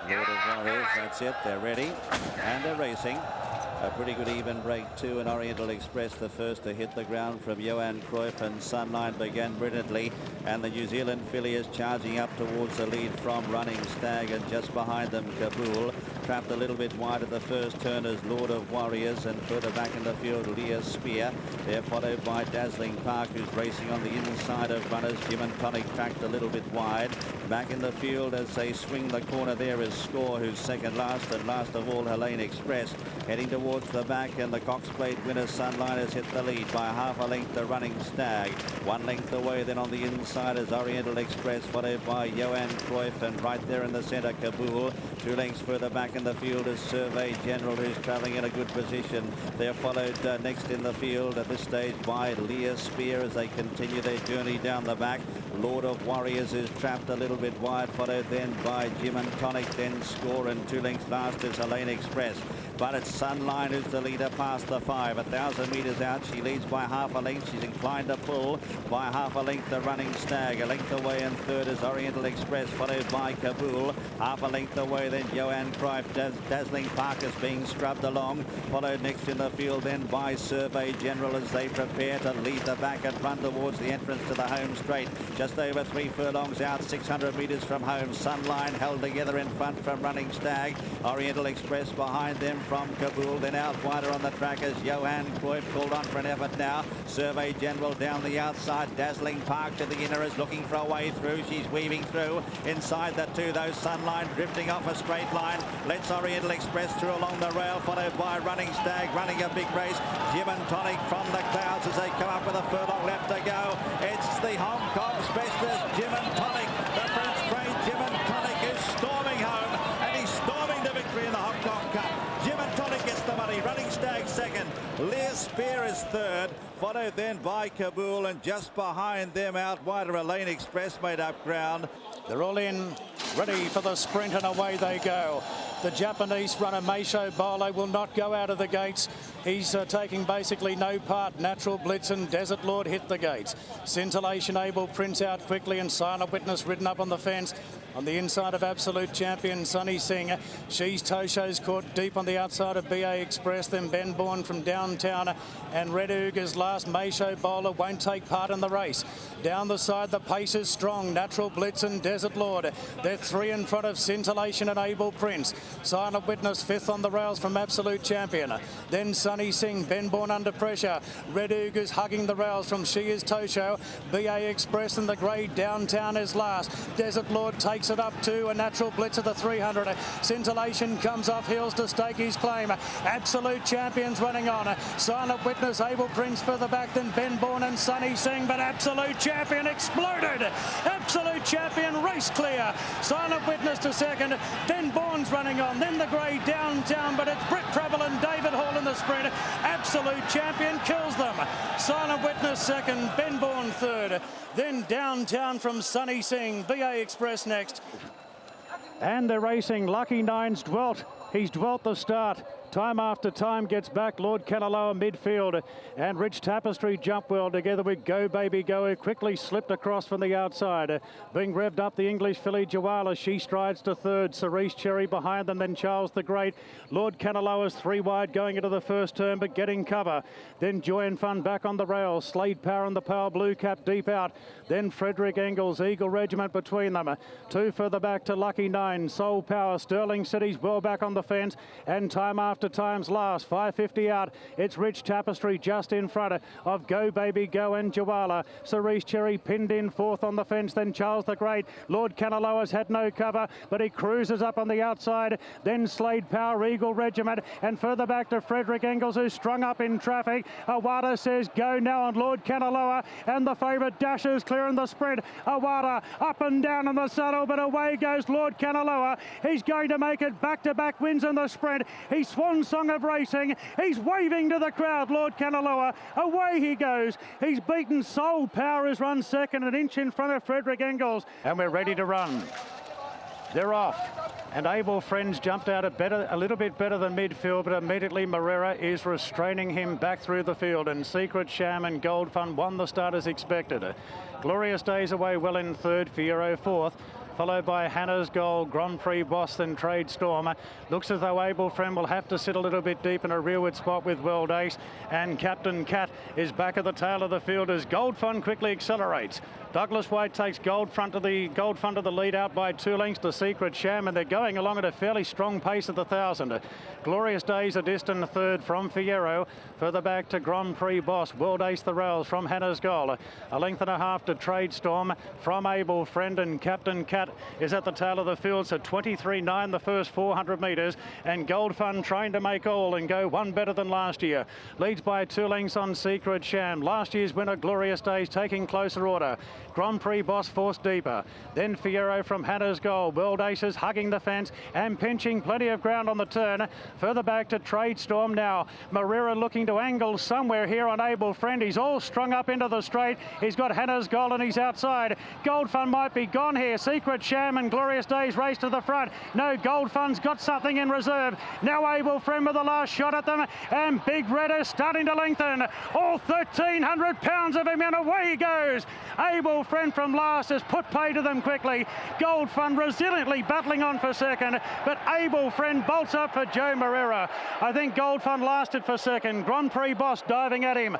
Lord of Warriors, that's it, they're ready and they're racing. A pretty good even break too, and Oriental Express the first to hit the ground from Johan Cruyff, and Sunline began brilliantly, and the New Zealand filly is charging up towards the lead from Running Stag, and just behind them Kabul, trapped a little bit wide at the first turn as Lord of Warriors, and further back in the field Leah Spear. They're followed by Dazzling Park, who's racing on the inside of runners. Jim and Tonic tracked a little bit wide. Back in the field as they swing the corner there is Score, who's second last, and last of all Helene Express heading towards the back, and the Cox Plate winner Sunline has hit the lead by half a length to Running Stag. 1 length away then on the inside is Oriental Express, followed by Johan Cruyff, and right there in the centre Kabul. 2 lengths further back in the field is Survey General, who's travelling in a good position. They're followed next in the field at this stage by Leah Spear as they continue their journey down the back. Lord of Warriors is trapped a little bit wide, followed then by Jim and Tonic, then Score, and 2 lengths last is Helene Express. But it's Sunline who's the leader past the 5. 1,000 metres out, she leads by half a length. She's inclined to pull by half a length to Running Stag. A length away in third is Oriental Express, followed by Kabul. Half a length away then Johan Cruyff. Dazzling Park is being scrubbed along, followed next in the field then by Survey General as they prepare to lead the back and run towards the entrance to the home straight. Just over 3 furlongs out, 600 metres from home. Sunline held together in front from Running Stag. Oriental Express behind them from Kabul, then out wider on the track as Johan Cruyff called on for an effort now. Survey General down the outside. Dazzling Park to the inner is looking for a way through. She's weaving through. Inside the 2 though, Sunline drifting off a straight line. Let's Oriental Express through along the rail, followed by Running Stag running a big race. Jim and Tonic from the clouds as they come up with a furlong left to go. It's the Hong Kong specialist Jim and Tonic. The French train Jim and Tonic is storming home, and he's storming to victory in the Hong Kong Cup. Jim and Tonic gets the money. Running Stag second. Leah Spear is third, followed then by Kabul, and just behind them out wider Helene Express made up ground. They're all in, ready for the sprint, and away they go. The Japanese runner Meisho Bolo will not go out of the gates. He's taking basically no part. Natural Blitz and Desert Lord hit the gates. Scintillation Able Prince out quickly, and Silent Witness ridden up on the fence. On the inside of Absolute Champion Sunny Singh. She's Tosho's caught deep on the outside of BA Express, then Ben Bourne from downtown, and Red Oogers last. Meisho Bowler won't take part in the race. Down the side the pace is strong. Natural Blitz and Desert Lord. They're 3 in front of Scintillation and Able Prince. Silent Witness 5th on the rails from Absolute Champion. Then Sunny Singh, Ben Bourne under pressure. Red Oogers hugging the rails from She Is Tosho. BA Express in the grey. Downtown is last. Desert Lord takes it up to a Natural Blitz at the 300. Scintillation comes off heels to stake his claim. Absolute Champions running on. Silent Witness, Able Prince further back than Ben Bourne and Sunny Singh, but Absolute Champion exploded. Absolute Champion race clear. Silent Witness to second. Ben Bourne's running on. Then the grey Downtown, but it's Britt Prebble and David Hall in the sprint. Absolute Champion kills them. Silent Witness second. Ben Bourne third. Then Downtown from Sunny Singh. BA Express next. And they're racing. Lucky Nine's dwelt. He's dwelt the start. Time after time gets back Lord Kanaloa midfield, and Rich Tapestry jump well together with Go Baby Go, who quickly slipped across from the outside. Being revved up the English filly Jawala, she strides to third. Cerise Cherry behind them, then Charles the Great. Lord Kanaloa's 3 wide going into the first turn, but getting cover. Then Joy and Fun back on the rails. Slade Power and the Pale Blue Cap deep out. Then Frederick Engels, Eagle Regiment between them. 2 further back to Lucky Nine. Soul Power, Sterling City's well back on the fence, and time after time's last. 550 out. It's Rich Tapestry just in front of Go Baby Go and Jawala. Cerise Cherry pinned in 4th on the fence. Then Charles the Great. Lord Kanaloa's had no cover, but he cruises up on the outside. Then Slade Power, Eagle Regiment, and further back to Frederick Engels, who's strung up in traffic. Awada says go now on Lord Kanaloa, and the favourite dashes clear in the sprint. Awada up and down in the saddle, but away goes Lord Kanaloa. He's going to make it back-to-back wins in the sprint. He's swan song of racing. He's waving to the crowd, Lord Kanaloa. Away he goes. He's beaten Soul Power, who's run second, an inch in front of Frederick Engels. And we're ready to run. They're off. And Able Friends jumped out a little bit better than midfield, but immediately Morera is restraining him back through the field, and Secret Sham and Gold Fund won the start as expected. Glorious Days away well in third, Fiero fourth. followed by Hannah's Goal, Grand Prix Boston Trade Storm. Looks as though Able Friend will have to sit a little bit deep in a rearward spot with World Ace, and Captain Cat is back at the tail of the field as Gold Fund quickly accelerates. Douglas White takes Gold Front to the lead out by 2 lengths to Secret Sham, and they're going along at a fairly strong pace at the 1,000. Glorious Days a distant third from Fierro. Further back to Grand Prix Boss, World Ace the Rails from Hannah's Goal. A length and a half to Trade Storm from Able Friend, and Captain Cat is at the tail of the field, so 23.9 the first 400 metres, and Gold Fund trying to make all and go one better than last year. Leads by 2 lengths on Secret Sham. Last year's winner Glorious Days taking closer order. Grand Prix Boss forced deeper. Then Fierro from Hannah's Goal. World Aces hugging the fence and pinching plenty of ground on the turn. Further back to Trade Storm now. Marira looking to angle somewhere here on Able Friend. He's all strung up into the straight. He's got Hannah's Goal and he's outside. Gold Fund might be gone here. Secret Sham and Glorious Days race to the front. No, Gold Fund's got something in reserve. Now Able Friend with the last shot at them, and Big Red is starting to lengthen. All 1,300 pounds of him, and away he goes. Able Friend from last has put pay to them quickly. Gold Fund resiliently battling on for second, but Able Friend bolts up for Joe Marrera. I think Gold Fund lasted for second. Grand Prix Boss diving at him.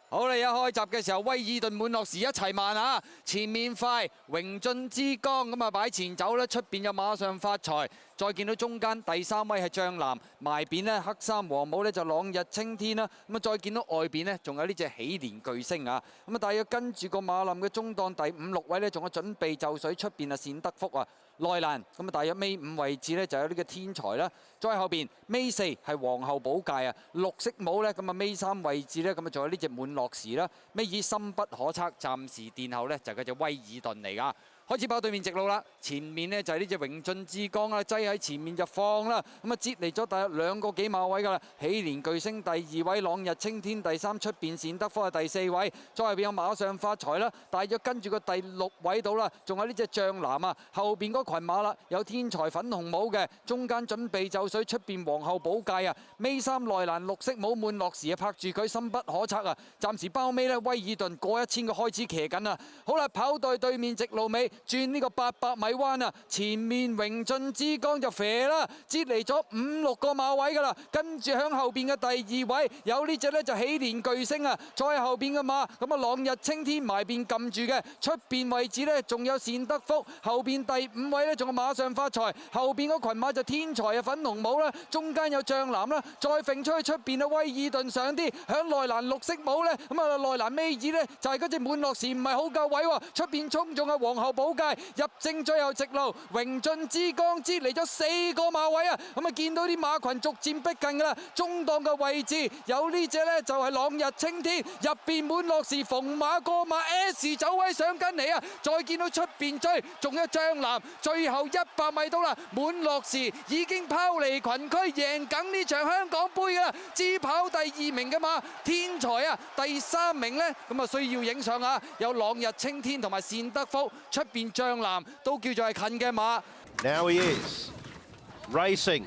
好啦，一開閘嘅時候，威爾頓滿樂時一齊慢啊！前面快，榮進之光咁啊擺前走啦，出邊有馬上發財。再見到中間第3位係將藍，埋邊呢黑衫黃帽呢就朗日青天啦。咁啊再見到外邊呢仲有呢隻喜蓮巨星啊。咁啊大約跟住個馬林嘅中檔第5、6位呢仲有準備就緒，出邊啊善德福啊。 內欄咁啊，大約尾5位置呢就有呢個天才啦，再後邊尾4係皇后寶戒啊，綠色帽呢咁啊尾3位置呢咁啊仲有呢隻滿樂時啦，尾二深不可測，暫時殿後呢就係隻威爾頓嚟㗎。 開始跑對面直路啦，前面呢就係呢隻榮進之光啦，擠喺前面就放啦，咁啊截離咗大約2個幾馬位㗎啦。喜蓮巨星第2位，朗日青天第3，出邊善德福係第4位，再後邊有馬上發財啦，大約跟住個第6位到啦，仲有呢隻將藍啊，後邊嗰群馬啦，有天才粉紅帽嘅，中間準備就緒，出邊皇后寶戒啊，尾3內欄綠色帽滿樂時啊，拍住佢深不可測啊，暫時包尾呢，威爾頓過1000個開始騎緊啊，好啦，跑到對面直路尾。 轉呢個800米彎啊！前面榮進之光就肥啦，截離咗5、6個馬位㗎啦。跟住響後邊嘅第2位有呢隻呢就喜蓮巨星啊，再後邊嘅馬咁啊朗日青天埋邊撳住嘅，出邊位置呢仲有善德福，後邊第5位呢仲有馬上發財，後邊嗰群馬就天才啊粉紅帽啦，中間有將藍啦，再揈出去出邊啊威爾頓上啲，響內欄綠色帽呢，咁啊內欄尾二呢就係嗰隻滿樂時唔係好夠位喎，出邊衝仲係皇后寶戒。 入正最後直路，榮進之光截離咗4個馬位啊！咁啊見到啲馬群逐漸逼近㗎啦，中檔嘅位置有呢隻呢就係朗日青天，入邊滿樂時逢馬過馬 S 走位上緊嚟啊！再見到出邊追，仲有將藍，最後100米到啦，滿樂時已經拋離群區，贏緊呢場香港杯㗎啦！至跑第2名嘅馬天才啊，第3名呢咁啊需要影相啊，有朗日青天同埋善德福，出邊將藍都叫做係近嘅馬。Now he is racing.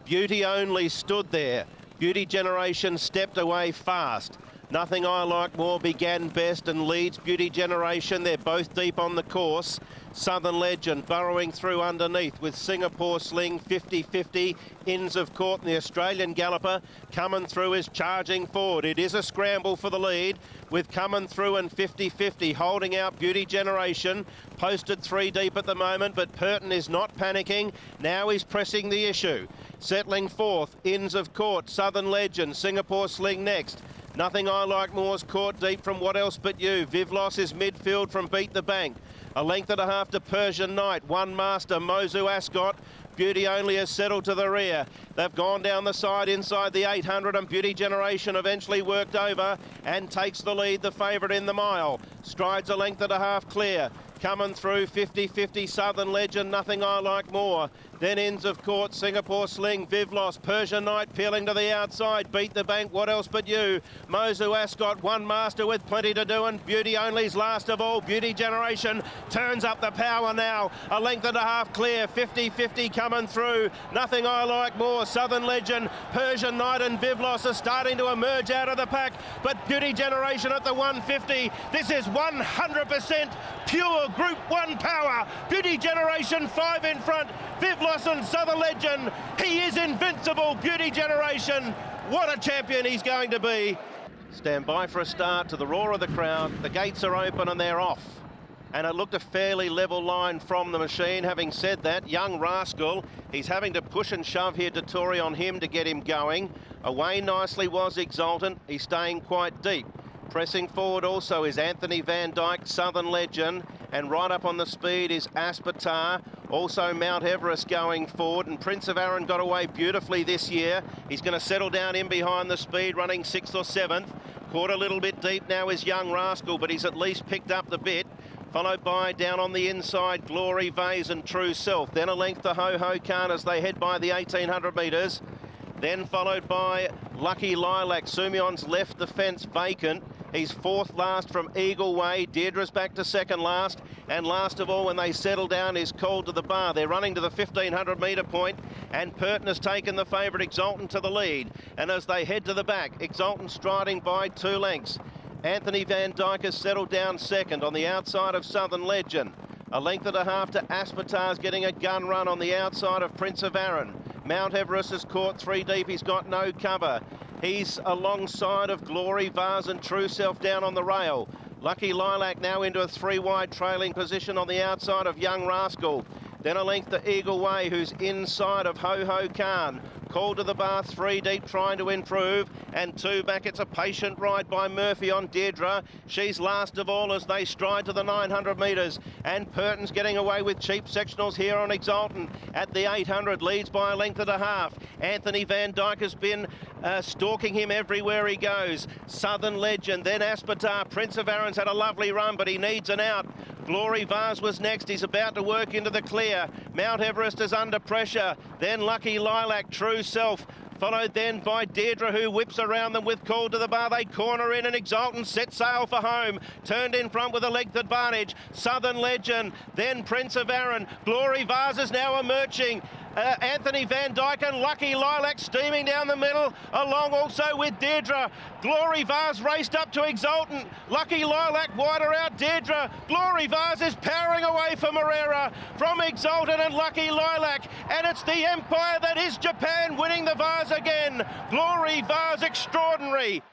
Beauty Only stood there. Beauty Generation stepped away fast. Nothing I Like More began best and leads Beauty Generation. They're both deep on the course. Southern Legend burrowing through underneath with Singapore Sling 50-50. Inns of Court and the Australian Galloper coming through is charging forward. It is a scramble for the lead with coming through and 50-50 holding out Beauty Generation. Posted 3 deep at the moment, but Purton is not panicking. Now he's pressing the issue. Settling 4th, Inns of Court, Southern Legend, Singapore Sling next. Nothing I Like More's caught deep from What Else But You. Vivlos is midfield from Beat the Bank. A length and a half to Persian Knight. One Master, Mozu Ascot. Beauty Only has settled to the rear. They've gone down the side inside the 800 and Beauty Generation eventually worked over and takes the lead, the favourite in the mile. Strides a length and a half clear. Coming through 50-50 Southern Legend, Nothing I Like More. Then Inns of Court, Singapore Sling, Vivlos, Persian Knight peeling to the outside. Beat the Bank, What Else But You. Mozu Ascot, One Master with plenty to do, and Beauty Only's last of all. Beauty Generation turns up the power now. A length and a half clear, 50-50 coming through. Nothing I Like More, Southern Legend, Persian Knight and Vivlos are starting to emerge out of the pack, but Beauty Generation at the 150. This is 100% pure for Group 1 power. Beauty Generation 5 in front. Viv Lawson, Southern Legend. He is invincible, Beauty Generation. What a champion he's going to be. Stand by for a start to the roar of the crowd. The gates are open and they're off. And it looked a fairly level line from the machine. Having said that, Young Rascal, he's having to push and shove here, Dettori on him to get him going. Away nicely was Exultant. He's staying quite deep. Pressing forward also is Anthony Van Dyke, Southern Legend, and right up on the speed is Aspetar. Also Mount Everest going forward, and Prince of Arran got away beautifully this year. He's going to settle down in behind the speed, running 6th or 7th. Caught a little bit deep now is Young Rascal, but he's at least picked up the bit. Followed by, down on the inside, Glory, Vase and True Self. Then a length to Ho Ho Khan as they head by the 1,800 metres. Then followed by Lucky Lilac. Sumion's left the fence vacant. He's 4th last from Eagle Way. Deirdre's back to 2nd last. And last of all, when they settle down, is Called to the Bar. They're running to the 1,500 metre point, and Purton has taken the favourite Exultant to the lead. And as they head to the back, Exultant striding by 2 lengths. Anthony Van Dyke has settled down 2nd on the outside of Southern Legend. A length and a half to Aspetar's getting a gun run on the outside of Prince of Arran. Mount Everest is caught 3 deep. He's got no cover. He's alongside of Glory, Vase and True Self down on the rail. Lucky Lilac now into a 3 wide trailing position on the outside of Young Rascal. Then a length to Eagle Way, who's inside of Ho Ho Khan. Called to the Bar 3 deep, trying to improve, and 2 back. It's a patient ride by Murphy on Deirdre. She's last of all as they stride to the 900 metres, and Purton's getting away with cheap sectionals here on Exultant. At the 800, leads by a length and a half. Anthony Van Dyke has been stalking him everywhere he goes. Southern Legend, then Aspetar. Prince of Arran's had a lovely run, but he needs an out. Glory Vase was next. He's about to work into the clear. Mount Everest is under pressure. Then Lucky Lilac, True Self. Followed then by Deirdre, who whips around them with Called to the Bar. They corner in and Exultant set sail for home. Turned in front with a length advantage. Southern Legend, then Prince of Arran. Glory Vase is now emerging. Anthony Van Dyke and Lucky Lilac steaming down the middle, along also with Deirdre. Glory Vase raced up to Exultant. Lucky Lilac wider out Deirdre. Glory Vase is powering away for Moreira from Exultant and Lucky Lilac. And it's the empire that is Japan winning the Vase again. Glory Vase extraordinary.